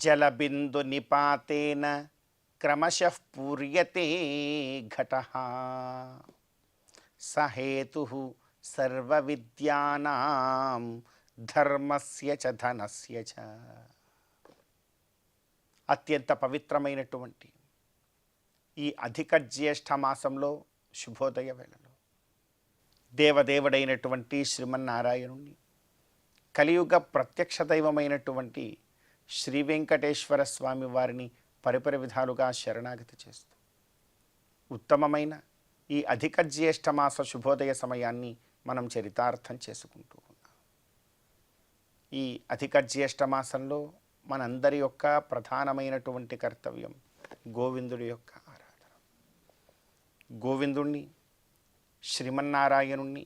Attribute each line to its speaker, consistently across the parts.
Speaker 1: జలబిందు నిపాతేన క్రమశః పూర్యతే ఘటః సహేతుః సర్వవిద్యానాం ధర్మస్య చ ధనస్య చ. అత్యంత పవిత్రమైనటువంటి ఈ అధిక జ్యేష్ఠ మాసంలో శుభోదయ వేళలో దేవదేవుడైనటువంటి శ్రీమన్నారాయణుణ్ణి, కలియుగ ప్రత్యక్ష దైవమైనటువంటి శ్రీ వెంకటేశ్వర స్వామి వారిని పరిపరి విధాలుగా శరణాగతి చేస్తూ ఉత్తమమైన ఈ అధిక జ్యేష్ఠ మాస శుభోదయ సమయాన్ని మనం చరితార్థం చేసుకుంటూ ఉన్నాం. ఈ అధిక జ్యేష్ఠ మాసంలో మనందరి యొక్క ప్రధానమైనటువంటి కర్తవ్యం గోవిందుడి యొక్క ఆరాధన. గోవిందుణ్ణి, శ్రీమన్నారాయణుణ్ణి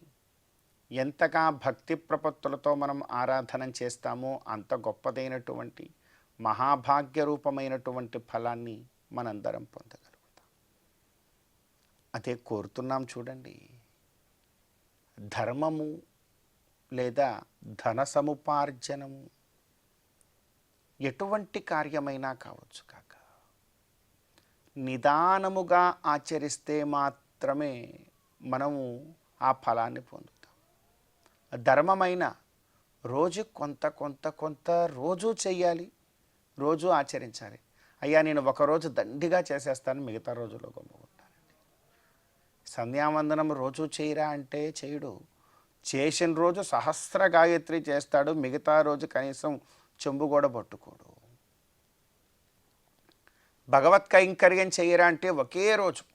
Speaker 1: ఎంతగా భక్తి ప్రపత్తులతో మనం ఆరాధన చేస్తామో అంత గొప్పదైనటువంటి మహాభాగ్య రూపమైనటువంటి ఫలాన్ని మనందరం పొందగలుగుతాం. అదే కోరుతున్నాం చూడండి. ధర్మము లేదా ధన సముపార్జనము ఎటువంటి కార్యమైనా కావచ్చు కాక నిదానముగా ఆచరిస్తే మాత్రమే మనము ఆ ఫలాన్ని పొందుతాం. ధర్మమైన రోజు కొంత కొంత కొంత రోజు చెయ్యాలి, రోజు ఆచరించాలి. అయ్యా నేను ఒకరోజు దండిగా చేసేస్తాను, మిగతా రోజుల్లో గమ్ముకుంటానండి. సంధ్యావందనం రోజు చేయరా అంటే చేయడు. చేసిన రోజు సహస్ర గాయత్రి చేస్తాడు, మిగతా రోజు కనీసం చెంబు కూడా పట్టుకోడు. భగవత్ కైంకర్యం చేయరా అంటే ఒకే రోజు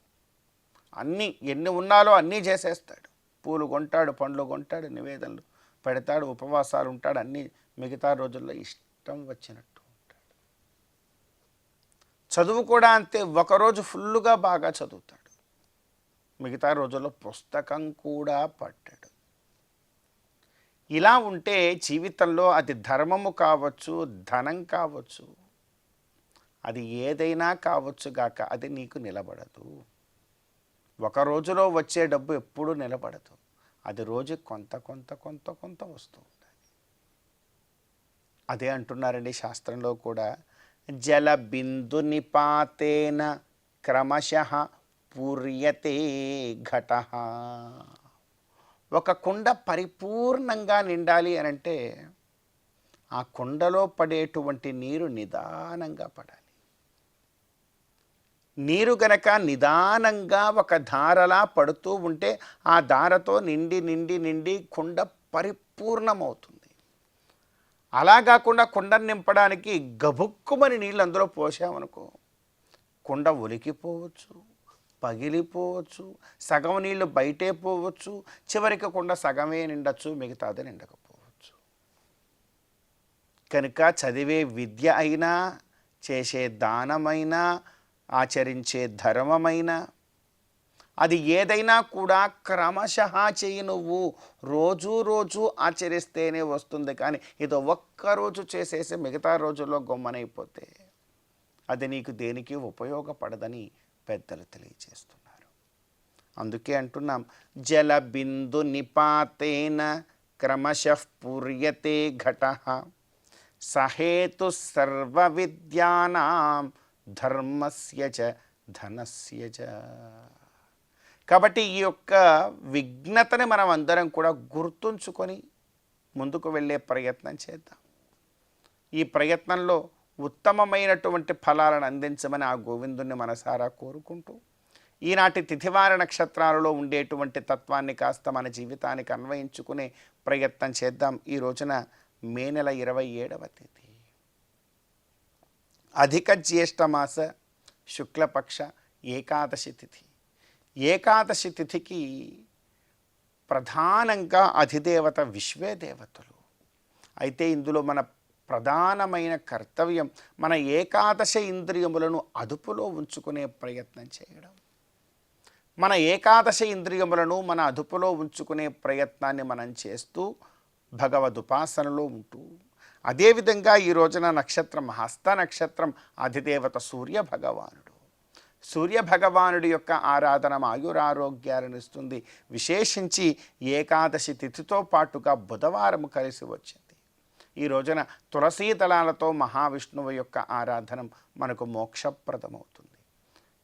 Speaker 1: అన్నీ ఎన్ని ఉన్నాలో అన్నీ చేసేస్తాడు. పూలు కొంటాడు, పండ్లు కొంటాడు, నివేదనలు పెడతాడు, ఉపవాసాలు ఉంటాడు, అన్నీ మిగతా రోజుల్లో ఇష్టం వచ్చినట్టు ఉంటాడు. చదువు కూడా అంతే, ఒకరోజు ఫుల్లుగా బాగా చదువుతాడు, మిగతా రోజుల్లో పుస్తకం కూడా పట్టాడు. ఇలా ఉంటే జీవితంలో అది ధర్మము కావచ్చు, ధనం కావచ్చు, అది ఏదైనా కావచ్చు గాక అది నీకు నిలబడదు. ఒక రోజులో వచ్చే డబ్బు ఎప్పుడూ నిలబడదు. అది రోజు కొంత కొంత కొంత కొంత వస్తూ ఉండాలి. అదే అంటున్నారండి శాస్త్రంలో కూడా, జల బిందు నిపాతేన క్రమశః పూర్యతే ఘటః. ఒక కుండ పరిపూర్ణంగా నిండాలి అనంటే ఆ కుండలో పడేటువంటి నీరు నిదానంగా పడాలి. నీరు గనక నిదానంగా ఒక ధారలా పడుతూ ఉంటే ఆ ధారతో నిండి నిండి నిండి కుండ పరిపూర్ణమవుతుంది. అలా కాకుండా కుండను నింపడానికి గబుక్కుమని నీళ్ళు అందులో పోసామనుకో, కుండ ఒలికిపోవచ్చు, పగిలిపోవచ్చు, సగం నీళ్ళు బయటే పోవచ్చు, చివరికి కుండ సగమే నిండొచ్చు, మిగతాది నిండకపోవచ్చు. కనుక చదివే విద్య అయినా, చేసే దానమైనా, ఆచరించే ధర్మమైన అది ఏదైనా కూడా క్రమశః చెయ్యి. నువ్వు రోజు రోజు ఆచరిస్తేనే వస్తుంది. కానీ ఇది ఒక్కరోజు చేసేసి మిగతా రోజుల్లో గొమ్మనైపోతే అది నీకు దేనికి ఉపయోగపడదని పెద్దలు తెలియజేస్తున్నారు. అందుకే అంటున్నాం, జల బిందు నిపాతేన క్రమశః పూర్యతే ఘటః సహేతు సర్వ విద్యానాం ధర్మస్య చ ధనస్య చ. కాబట్టి ఈ యొక్క విఘ్నతని మనం అందరం కూడా గుర్తుంచుకొని ముందుకు వెళ్ళే ప్రయత్నం చేద్దాం. ఈ ప్రయత్నంలో ఉత్తమమైనటువంటి ఫలాలను అందించమని ఆ గోవిందుని మనసారా కోరుకుంటూ, ఈనాటి తిథివార నక్షత్రాలలో ఉండేటువంటి తత్వాన్ని కాస్త మన జీవితానికి అన్వయించుకునే ప్రయత్నం చేద్దాం. ఈ రోజున మే నెల 27వ తేదీ అధిక జ్యేష్ఠమాస శుక్లపక్ష ఏకాదశి తిథి. ఏకాదశి తిథికి ప్రధానంగా అధిదేవత విశ్వే దేవతలు. అయితే ఇందులో మన ప్రధానమైన కర్తవ్యం మన ఏకాదశ ఇంద్రియములను అదుపులో ఉంచుకునే ప్రయత్నం చేయడం. మన ఏకాదశ ఇంద్రియములను మన అదుపులో ఉంచుకునే ప్రయత్నాన్ని మనం చేస్తూ భగవదుపాసనలో ఉంటూ, అదేవిధంగా ఈ రోజున నక్షత్రం హస్త నక్షత్రం, అధిదేవత సూర్య భగవానుడు. సూర్య భగవానుడి యొక్క ఆరాధన ఆయురారోగ్యాలను ఇస్తుంది. విశేషించి ఏకాదశి తిథితో పాటుగా బుధవారం కలిసి వచ్చింది. ఈ రోజున తులసీ దళాలతో మహావిష్ణువు యొక్క ఆరాధన మనకు మోక్షప్రదమవుతుంది.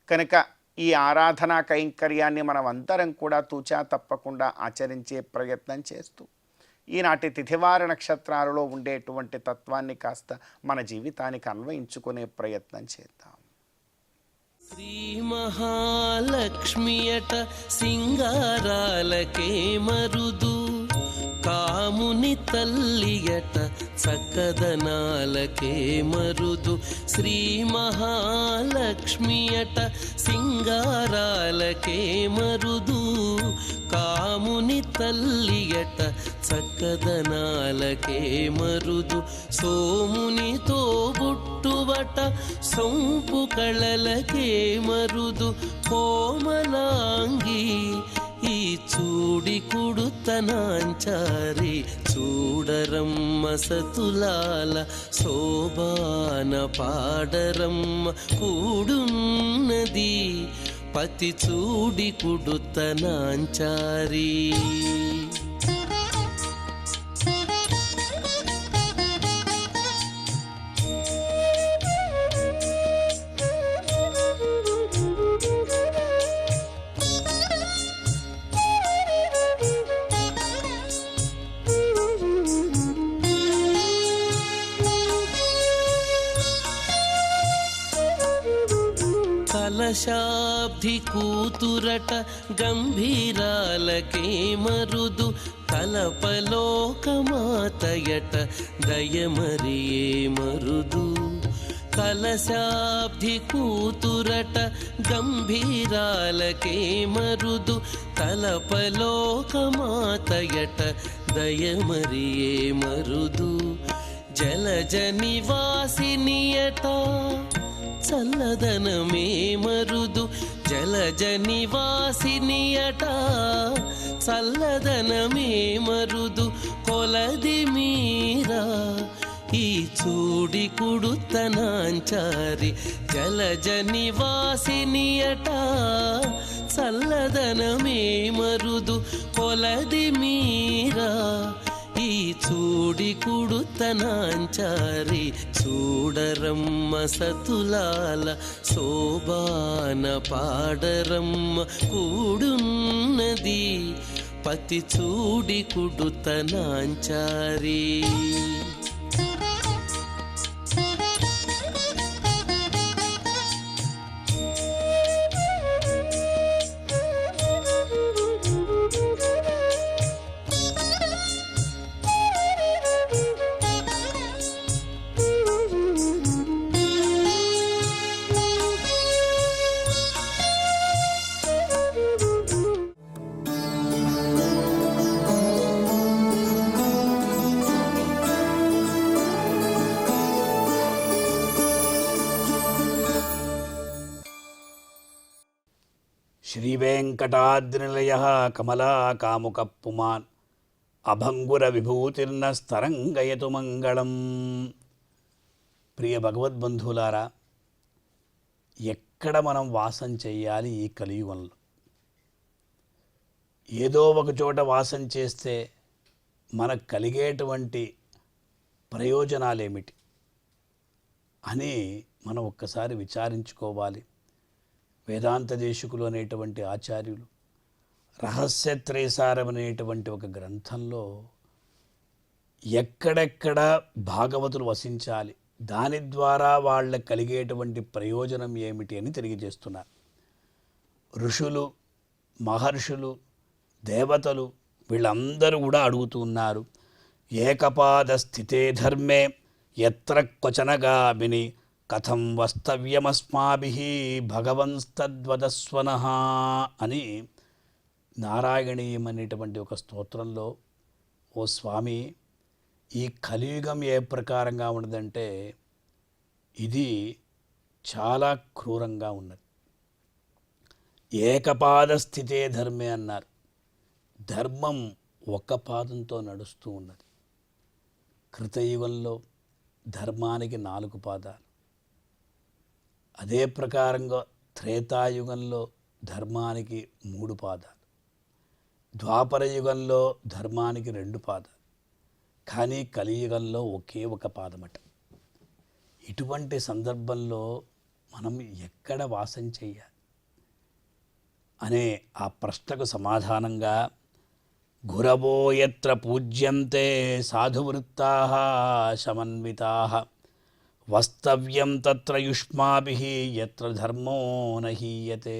Speaker 1: కనుక ఈ ఆరాధనా కైంకర్యాన్ని మనం అందరం కూడా తూచా తప్పకుండా ఆచరించే ప్రయత్నం చేస్తూ, ఈనాటి తిథివార నక్షత్రాలలో ఉండేటువంటి తత్వాన్ని కాస్త మన జీవితానికి అన్వయించుకునే ప్రయత్నం చేద్దాం.
Speaker 2: శ్రీ మహాలక్ష్మియట సింగారాలకే మరుదు, కాముని తల్లియట చక్కదనాలకే మరుదు. శ్రీ మహాలక్ష్మియట సింగారాలకే మరుదు, కాముని తల్లియట చక్కదనాలకే మరుదు. సోమునితో బుట్టువట సొంపు కళలకే మరుదు. కోమలాంగి ఈ చూడి కుడుతనాంచారి, చూడరమ్మ సతులాల శోభాన పాడరమ్మ కూడున్నది, పతి చూడి కుడుతనాంచారి. కలశాబ్ది కూతురట గంభీరాలకే మరుదు, కలపలోకమాతయట దయమరియే మరుదు. కలశాబ్ది కూతురట గంభీరాలకే మరుదు, కలపలోకమాతయట దయమరియే మరుదు. జలజ నివాసినియట చల్లదనమే మరుదు. జలజ నివాసినియట చల్లదనమే మరుదు. కొలది మీరా ఈ చూడి కుడుతనాంచారి, జలజ నివాసినియట చల్లదనమే మరుదు. కొలది మీరా ఈ చూడి కుడుతనాంచారి, చూడరమ్మ సతులాల శోభాన పాడరమ్మ కూడున్నది, పతి చూడి కుడుతనాంచారి.
Speaker 3: శ్రీవేంకటాద్రినిలయః కమలాకాముకపుమాన్ అభంగుర విభూతిర్నస్తరంగయతు మంగళం. ప్రియ భగవద్బంధువులారా, ఎక్కడ మనం వాసం చేయాలి ఈ కలియుగంలో? ఏదో ఒక చోట వాసం చేస్తే మనకు కలిగేటువంటి ప్రయోజనాలేమిటి అని మనం ఒక్కసారి విచారించుకోవాలి. వేదాంత దేశికులు అనేటువంటి ఆచార్యులు రహస్యత్రేసారం అనేటువంటి ఒక గ్రంథంలో ఎక్కడెక్కడ భాగవతులు వసించాలి, దాని ద్వారా వాళ్ళకి కలిగేటువంటి ప్రయోజనం ఏమిటి అని తెలియజేస్తున్నారు. ఋషులు, మహర్షులు, దేవతలు వీళ్ళందరూ కూడా అడుగుతూ ఉన్నారు. ఏకపాద స్థితే ధర్మే ఎత్ర క్వచనగామిని కథం వస్తవ్యమస్మాభిః భగవంస్తద్వదస్వనః అని నారాయణీయం అనేటువంటి ఒక స్తోత్రంలో, ఓ స్వామి, ఈ కలియుగం ఏ ప్రకారంగా ఉన్నదంటే ఇది చాలా క్రూరంగా ఉన్నది. ఏకపాద స్థితే ధర్మే అన్నారు. ధర్మం ఒక్క పాదంతో నడుస్తూ ఉన్నది. కృతయుగంలో ధర్మానికి 4 పాదాలు, అదే ప్రకారంగా త్రేతాయుగంలో ధర్మానికి 3 పాదాలు, ద్వాపర యుగంలో ధర్మానికి 2 పాదాలు, కానీ కలియుగంలో ఒకే ఒక పాదమట. ఇటువంటి సందర్భంలో మనం ఎక్కడ వాసం చేయాలి అనే ఆ ప్రశ్నకు సమాధానంగా గురవో యత్ర పూజ్యంతే సాధువృత్తాః సమన్వితాః వస్తవ్యం తత్ర యుష్మాభిః యత్ర ధర్మో నహీయతే.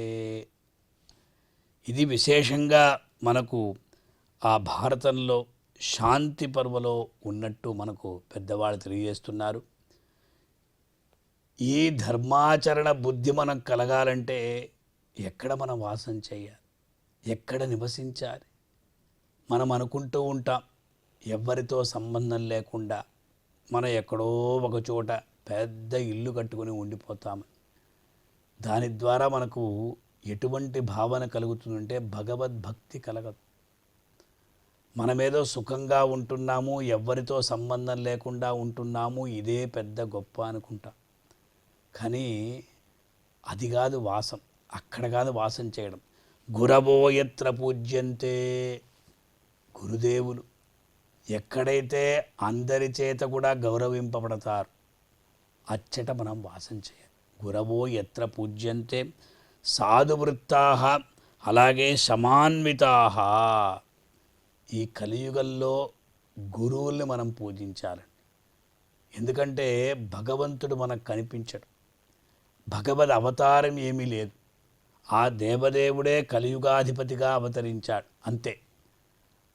Speaker 3: ఇది విశేషంగా మనకు ఆ భారతంలో శాంతి పర్వలో ఉన్నట్టు మనకు పెద్దవాళ్ళు తెలియజేస్తున్నారు. ఈ ధర్మాచరణ బుద్ధి మనం కలగాలంటే ఎక్కడ మనం వాసం చేయాలి, ఎక్కడ నివసించాలి? మనం అనుకుంటూ ఉంటాం ఎవరితో సంబంధం లేకుండా మనం ఎక్కడో ఒక చోట పెద్ద ఇల్లు కట్టుకొని ఉండిపోతాము. దాని ద్వారా మనకు ఎటువంటి భావన కలుగుతుందంటే భగవద్భక్తి కలగదు. మనమేదో సుఖంగా ఉంటున్నాము, ఎవరితో సంబంధం లేకుండా ఉంటున్నాము, ఇదే పెద్ద గొప్ప అనుకుంటాం. కానీ అది కాదు వాసం, అక్కడ కాదు వాసం చేయడం. గురవో యత్ర పూజ్యంతే, గురుదేవులు ఎక్కడైతే అందరి చేత కూడా గౌరవింపబడతారు అచ్చట మనం వాసం చేయాలి. గురవో యత్ర పూజ్యంతే సాధువృత్తాః, అలాగే సమాన్వితాః. ఈ కలియుగంలో గురువుల్ని మనం పూజించాలండి. ఎందుకంటే భగవంతుడు మనకు కనిపించడు, భగవద్ అవతారం ఏమీ లేదు. ఆ దేవదేవుడే కలియుగాధిపతిగా అవతరించాడు అంతే.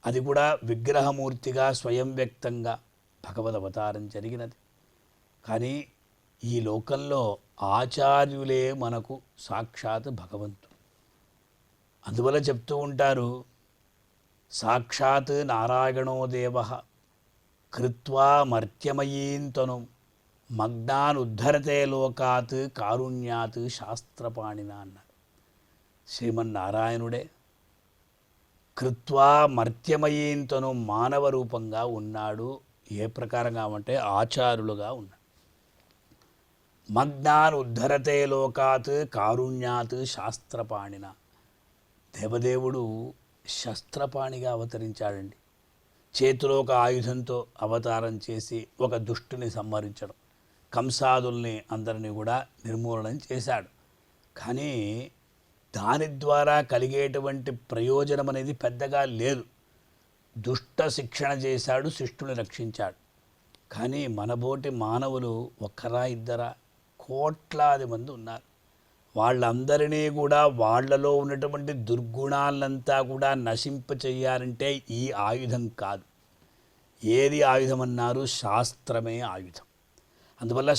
Speaker 3: అది కూడా విగ్రహమూర్తిగా స్వయం వ్యక్తంగా భగవద్ అవతారం జరిగినది. కానీ ఈ లోకంలో ఆచార్యులే మనకు సాక్షాత్ భగవంతుడు. అందువల్ల చెప్తూ ఉంటారు, సాక్షాత్ నారాయణో దేవః కృత్వా మర్త్యమయీంతను మగ్నాన్ ఉద్ధరతే లోకాత్ కారుణ్యాత్ శాస్త్రపాణిన అన్నారు. శ్రీమన్నారాయణుడే కృత్వా మర్త్యమయీంతను మానవ రూపంగా ఉన్నాడు. ఏ ప్రకారంగా అంటే ఆచారులుగా ఉన్నాడు. మగ్నాన్ ఉద్ధరతే లోకాత్ కారుణ్యాత్ శాస్త్రపాణిన. దేవదేవుడు శస్త్రపాణిగా అవతరించాడండి. చేతిలో ఒక ఆయుధంతో అవతారం చేసి ఒక దుష్టుని సంహరించడం, కంసాదుల్ని అందరినీ కూడా నిర్మూలనం చేశాడు. కానీ దాని ద్వారా కలిగేటువంటి ప్రయోజనం అనేది పెద్దగా లేదు. దుష్ట శిక్షణ చేశాడు, శిష్టుని రక్షించాడు. కానీ మనబోటి మానవులు ఒక్కరా ఇద్దరా, కోట్లాది మంది ఉన్నారు. వాళ్ళందరినీ కూడా వాళ్ళలో ఉన్నటువంటి దుర్గుణాలంతా కూడా నశింప చేయాలంటే ఈ ఆయుధం కాదు. ఏది ఆయుధం అన్నారు? శాస్త్రమే ఆయుధం. అందువల్ల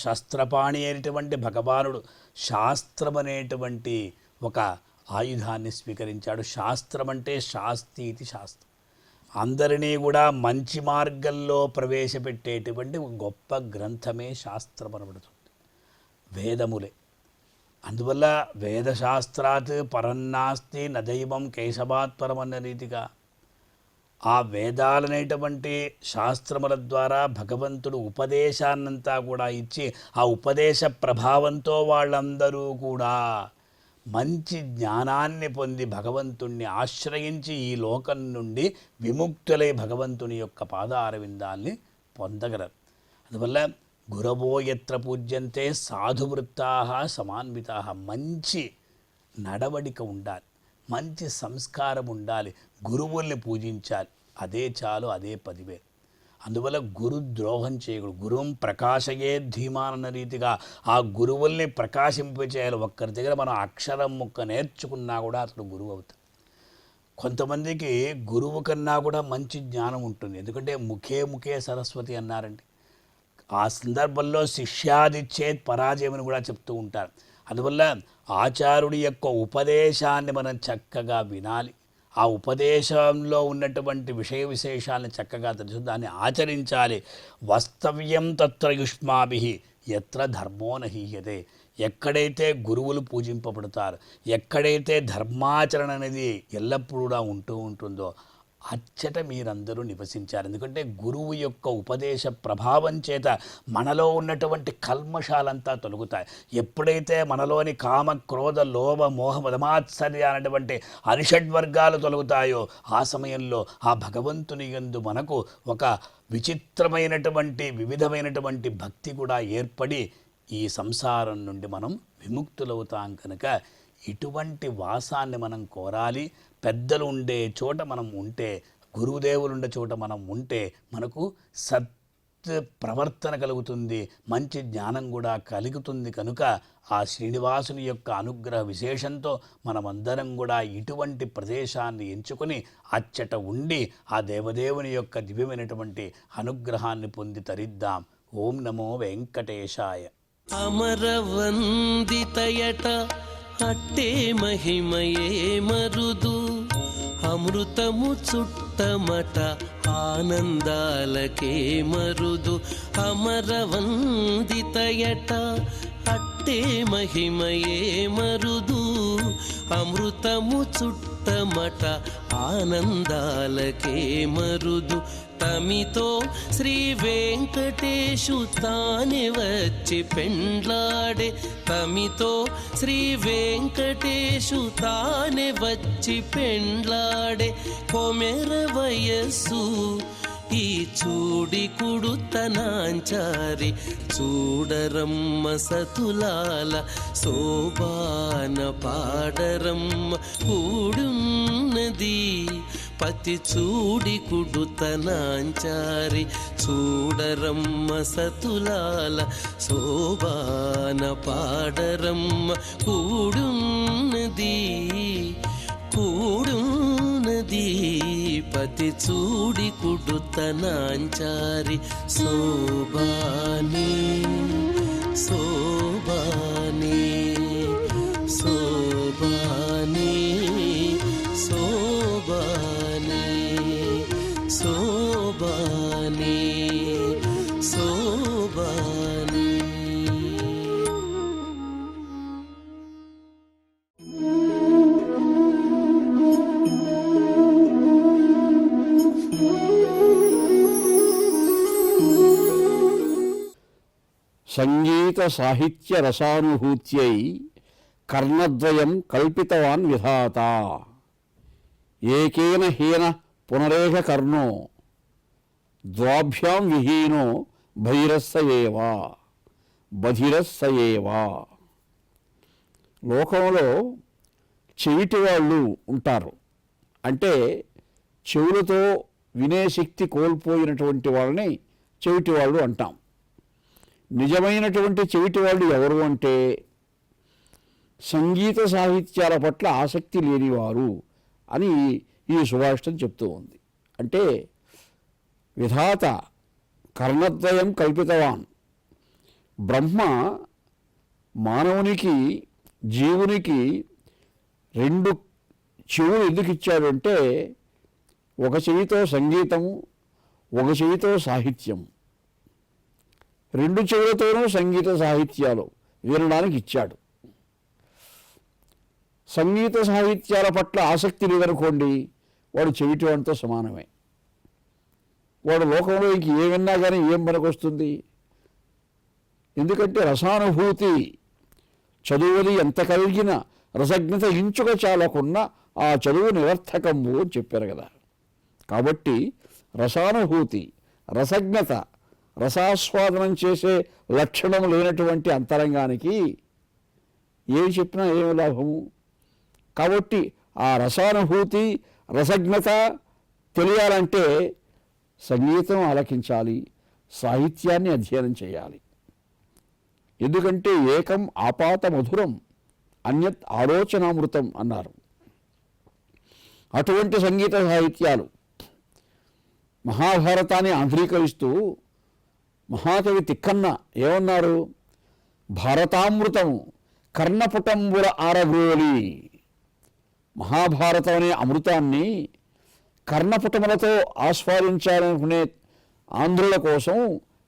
Speaker 3: శస్త్రపాణి అయినటువంటి భగవానుడు శాస్త్రం అనేటువంటి ఒక ఆయుధాన్ని స్వీకరించాడు. శాస్త్రం అంటే శాస్తి ఇది శాస్త్రం. అందరినీ కూడా మంచి మార్గంలో ప్రవేశపెట్టేటువంటి ఒక గొప్ప గ్రంథమే శాస్త్రం అనబడుతుంది, వేదములే. అందువల్ల వేదశాస్త్రాత్ పరన్నాస్తి నదైవం కేశవాత్ పరం అన్న రీతిగా ఆ వేదాలనేటువంటి శాస్త్రముల ద్వారా భగవంతుడు ఉపదేశాన్నంతా కూడా ఇచ్చి ఆ ఉపదేశ ప్రభావంతో వాళ్ళందరూ కూడా మంచి జ్ఞానాన్ని పొంది భగవంతుణ్ణి ఆశ్రయించి ఈ లోకం నుండి విముక్తులై భగవంతుని యొక్క పాదారవిందాల్ని పొందగలరు. అందువల్ల గురవో యత్ర పూజ్యంతే సాధువృత్తాః సమాన్వితాః. మంచి నడవడిక ఉండాలి, మంచి సంస్కారం ఉండాలి, గురువుల్ని పూజించాలి. అదే చాలు, అదే 10,000. అందువల్ల గురు ద్రోహం చేయకూడదు. గురుం ప్రకాశయే ధీమాన్ అన్న రీతిగా ఆ గురువుల్ని ప్రకాశింపచేయాలి. ఒక్కరి దగ్గర మనం అక్షరం ముక్క నేర్చుకున్నా కూడా అతడు గురువు అవుతాడు. కొంతమందికి గురువు కన్నా కూడా మంచి జ్ఞానం ఉంటుంది. ఎందుకంటే ముఖే ముఖే సరస్వతి అన్నారండి. ఆ సందర్భంలో శిష్యాదిచ్చేత్ పరాజయమని కూడా చెప్తూ ఉంటారు. అందువల్ల ఆచార్యుడి యొక్క ఉపదేశాన్ని మనం చక్కగా వినాలి. ఆ ఉపదేశంలో ఉన్నటువంటి విషయ విశేషాలను చక్కగా తెలుసు, దాన్ని ఆచరించాలి. వస్తవ్యం తత్ర యుష్మాభిః ఎత్ర ధర్మో నహీయతే, ఎక్కడైతే గురువులు పూజింపబడతారు, ఎక్కడైతే ధర్మాచరణ అనేది ఎల్లప్పుడూ కూడా ఉంటూ ఉంటుందో అచ్చట మీరందరూ నివసించారు. ఎందుకంటే గురువు యొక్క ఉపదేశ ప్రభావం చేత మనలో ఉన్నటువంటి కల్మషాలంతా తొలగుతాయి. ఎప్పుడైతే మనలోని కామ క్రోధ లోభ మోహ మదమాత్సర్య అనేటువంటి అరిషడ్వర్గాలు తొలగుతాయో ఆ సమయంలో ఆ భగవంతుని యందు మనకు ఒక విచిత్రమైనటువంటి వివిధమైనటువంటి భక్తి కూడా ఏర్పడి ఈ సంసారం నుండి మనం విముక్తులవుతాం. కనుక ఇటువంటి వాసాన్ని మనం కోరాలి. పెద్దలు ఉండే చోట మనం ఉంటే, గురుదేవులు ఉండే చోట మనం ఉంటే మనకు ప్రవర్తన కలుగుతుంది, మంచి జ్ఞానం కూడా కలుగుతుంది. కనుక ఆ శ్రీనివాసుని యొక్క అనుగ్రహ విశేషంతో మనమందరం కూడా ఇటువంటి ప్రదేశాన్ని ఎంచుకొని అచ్చట ఉండి ఆ దేవదేవుని యొక్క దివ్యమైనటువంటి అనుగ్రహాన్ని పొంది తరిద్దాం. ఓం నమో వెంకటేశాయ.
Speaker 2: అమరవందితయట అట్టే మహిమయే మరుదు, అమృతము చుట్టమట ఆనందాలకే మరుదు. అమరవందితయట అట్టే మహిమయే మరుదు, అమృతము చుట్టమట ఆనందాలకే మరుదు. తమితో శ్రీ వెంకటేశు తానే వచ్చి పెండ్లాడే, తమితో శ్రీ వెంకటేశు తానే వచ్చి పెండ్లాడే. కొమెర వయస్సు ఈ చూడి కుడుతనాంచారి, చూడరమ్మ సతులాల శోభాన పాడరమ్మ కూడున్నది. పతి చూడి కుడుతనాంచారి, చూడరమ్మ సతులాల శోభాన పాడరమ్మ కూడున్నది, కూడున్నది. పతి చూడి కుడుతనాంచారి శోభాని, శోభాని, శోభాని, శోభాని, శోభాని, శోభాని.
Speaker 4: సంగీత సాహిత్య రసానుభూత్యై కర్ణద్వయం కల్పితవాన్ విధాత. ఏకేన హీన పునరేష కర్ణో ద్వాభ్యాం విహీనో భైరస్స ఏవ, బధిరస్స ఏవ. లోకంలో చెవిటి వాళ్ళు ఉంటారు. అంటే చెవులతో వినే శక్తి కోల్పోయినటువంటి వాళ్ళని చెవిటి వాళ్ళు అంటాం. నిజమైనటువంటి చెవిటి వాళ్ళు ఎవరు అంటే సంగీత సాహిత్యాల పట్ల ఆసక్తి లేనివారు అని ఈ సుభాషితం చెప్తూ ఉంది. అంటే విధాత కర్ణద్వయం కల్పితవాన్. బ్రహ్మ మానవునికి జీవునికి రెండు చెవులు ఎందుకు ఇచ్చాడంటే ఒక చెవితో సంగీతము, ఒక చెవితో సాహిత్యం. రెండు చెవులతోనూ సంగీత సాహిత్యాలు వినడానికి ఇచ్చాడు. సంగీత సాహిత్యాల పట్ల ఆసక్తి లేదనుకోండి, వాడు చెవిటివాడితో సమానమే. వాడు లోకంలో ఇంక ఏ విన్నా కానీ ఏం పనికొస్తుంది? ఎందుకంటే రసానుభూతి, చదువుని ఎంత కలిగిన రసజ్ఞత ఇంచుక చాలకున్న ఆ చదువు నిరర్థకంబు అని చెప్పారు కదా. కాబట్టి రసానుభూతి, రసజ్ఞత, రసాస్వాదనం చేసే లక్షణం లేనటువంటి అంతరంగానికి ఏమి చెప్పినా ఏమి లాభము? కాబట్టి ఆ రసానుభూతి, రసజ్ఞత తెలియాలంటే సంగీతం ఆలకించాలి, సాహిత్యాన్ని అధ్యయనం చేయాలి. ఎందుకంటే ఏకం ఆపాత మధురం అన్యత్ ఆలోచనామృతం అన్నారు. అటువంటి సంగీత సాహిత్యాలు మహాభారతాన్ని ఆంధ్రీకరిస్తూ మహాకవి తిక్కన్న ఏమన్నారు? భారతామృతం కర్ణపుటంబుల ఆరగ్రోలి. మహాభారతం అనే అమృతాన్ని కర్ణపుటములతో ఆస్వాదించాలనుకునే ఆంధ్రుల కోసం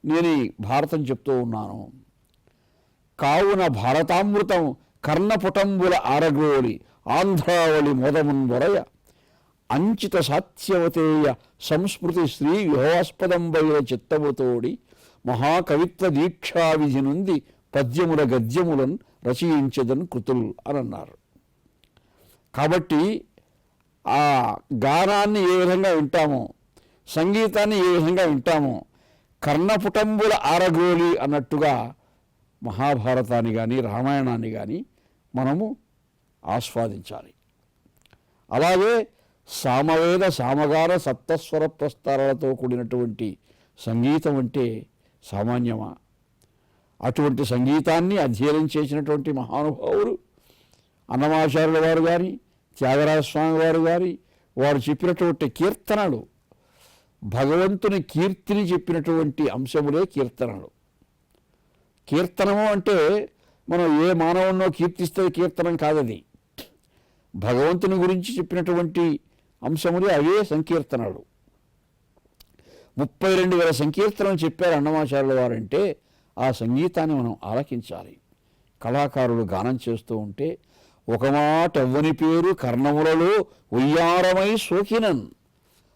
Speaker 4: నేను ఈ భారతం చెప్తూ ఉన్నాను. కావున భారతామృతం కర్ణపుటంబుల ఆరగోలి ఆంధ్రావళి మోదమున్ వరయ అంచిత సాత్యవతేయ సంస్మృతి శ్రీ విభవాస్పదంబైన చిత్తముతోడి మహాకవిత్వ దీక్షా విధి నుండి పద్యముల గద్యములను రచయించదన్ కృతులు అని అన్నారు. కాబట్టి ఆ గానాన్ని ఏ విధంగా వింటామో, సంగీతాన్ని ఏ విధంగా వింటామో, కర్ణపుటంబుల ఆరగోలి అన్నట్టుగా మహాభారతాన్ని కానీ రామాయణాన్ని కానీ మనము ఆస్వాదించాలి. అలాగే సామవేద సామగాన సప్తస్వర ప్రస్తారాలతో కూడినటువంటి సంగీతం అంటే సామాన్యమా? అటువంటి సంగీతాన్ని అధ్యయనం చేసినటువంటి మహానుభావులు అన్నమాచార్యుల వారు కానీ, త్యాగరాజస్వామి వారు కానీ, వారు చెప్పినటువంటి కీర్తనలు, భగవంతుని కీర్తిని చెప్పినటువంటి అంశములే కీర్తనలు. కీర్తనము అంటే మనం ఏ మానవున్నో కీర్తిస్తే కీర్తనం కాదది. భగవంతుని గురించి చెప్పినటువంటి అంశములే అవే సంకీర్తనలు. 32,000 సంకీర్తనలు చెప్పారు అన్నమాచార్యుల వారంటే ఆ సంగీతాన్ని మనం ఆలకించాలి. కళాకారులు గానం చేస్తూ ఉంటే ఒక మాట ఎవ్వని పేరు కర్ణములలో ఉయ్యారమై సోకినన్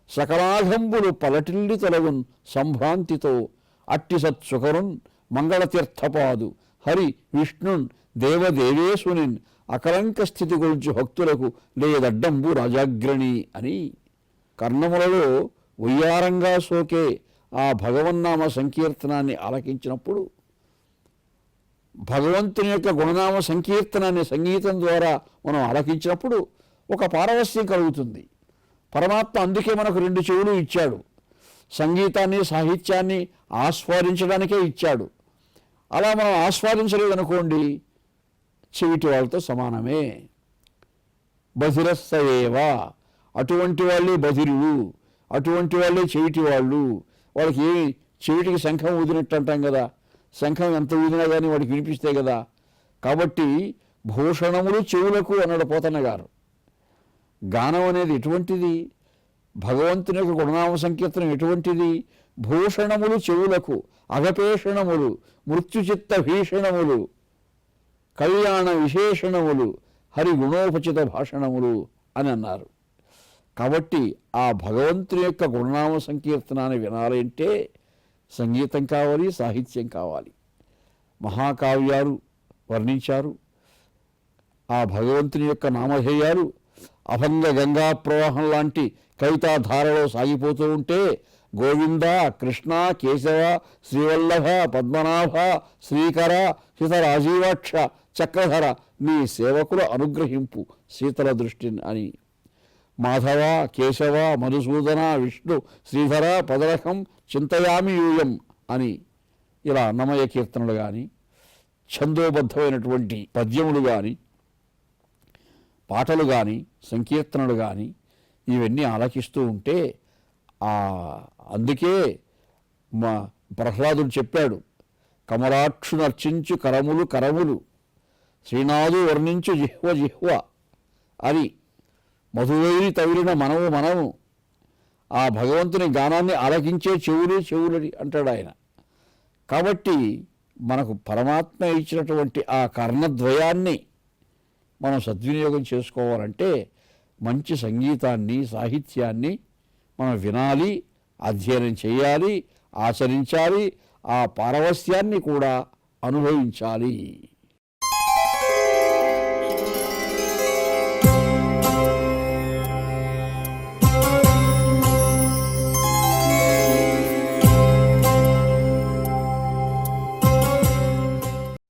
Speaker 4: సకలాఘంబులు పలటిల్లి తొలగున్ సంభ్రాంతితో అట్టి సత్సుకరున్ మంగళతీర్థపాదు హరి విష్ణున్ దేవదేవేశునిన్ అకలంక స్థితి గురించి భక్తులకు లేదడ్డంబు రాజాగ్రణి అని కర్ణములలో ఉయ్యారంగా సోకే ఆ భగవన్నామ సంకీర్తనాన్ని ఆలకించినప్పుడు, భగవంతుని యొక్క గుణనామ సంకీర్తనాన్ని సంగీతం ద్వారా మనం ఆలకించినప్పుడు ఒక పారవస్యం కలుగుతుంది. పరమాత్మ అందుకే మనకు 2 చెవులు ఇచ్చాడు. సంగీతాన్ని సాహిత్యాన్ని ఆస్వాదించడానికే ఇచ్చాడు. అలా మనం ఆస్వాదించలేదనుకోండి, చెవిటి వాళ్ళతో సమానమే. బధిరస్సయేవా, అటువంటి వాళ్ళే బధిరులు, అటువంటి వాళ్ళే చెవిటి వాళ్ళు. వాళ్ళకి ఏమి చెవిటికి శంఖం ఊదినట్టు అంటాం కదా, శంఖం ఎంత ఊదినా కానీ వాడికి వినిపిస్తే కదా. కాబట్టి భూషణములు చెవులకు అన్నాడు పోతన్న గారు. గానం అనేది ఎటువంటిది? భగవంతుని యొక్క గుణనామ సంకీర్తనం ఎటువంటిది? భూషణములు చెవులకు, అగపేషణములు, మృత్యుచిత్త భీషణములు, కళ్యాణ విశేషణములు, హరి గుణోపచిత భాషణములు అని అన్నారు. కాబట్టి ఆ భగవంతుని యొక్క గుణనామ సంకీర్తనాన్ని వినాలి అంటే సంగీతం కావాలి, సాహిత్యం కావాలి. మహాకావ్యాలు వర్ణించారు. ఆ భగవంతుని యొక్క నామధేయాలు అభంగ గంగా ప్రవాహం లాంటి కవితాధారలో సాగిపోతూ ఉంటే గోవింద, కృష్ణ, కేశవ, శ్రీవల్లభ, పద్మనాభ, శ్రీకర, సీతరాజీవాక్ష, చక్రధర నీ సేవకుల అనుగ్రహింపు శీతల దృష్టిని అని, మాధవ, కేశవ, మధుసూదన, విష్ణు, శ్రీధర, పదరకం చింతయామి యూయం అని ఇలా అన్నమయ కీర్తనలు కానీ, ఛందోబద్ధమైనటువంటి పద్యములు కానీ, పాటలు కానీ, సంకీర్తనలు కానీ ఇవన్నీ ఆలకిస్తూ ఉంటే అందుకే మా ప్రహ్లాదుడు చెప్పాడు, కమలాక్షు నర్చించు కరములు కరములు శ్రీనాథు వర్ణించు జిహ్వ జిహ్వ అని, మధువైరి తవిలిన మనము మనము. ఆ భగవంతుని గానాన్ని ఆలకించే చెవులు చెవులని అంటాడు ఆయన. కాబట్టి మనకు పరమాత్మ ఇచ్చినటువంటి ఆ కర్ణద్వయాన్ని మనం సద్వినియోగం చేసుకోవాలంటే మంచి సంగీతాన్ని, సాహిత్యాన్ని మనం వినాలి, అధ్యయనం చేయాలి, ఆచరించాలి, ఆ పారవస్యాన్ని కూడా అనుభవించాలి.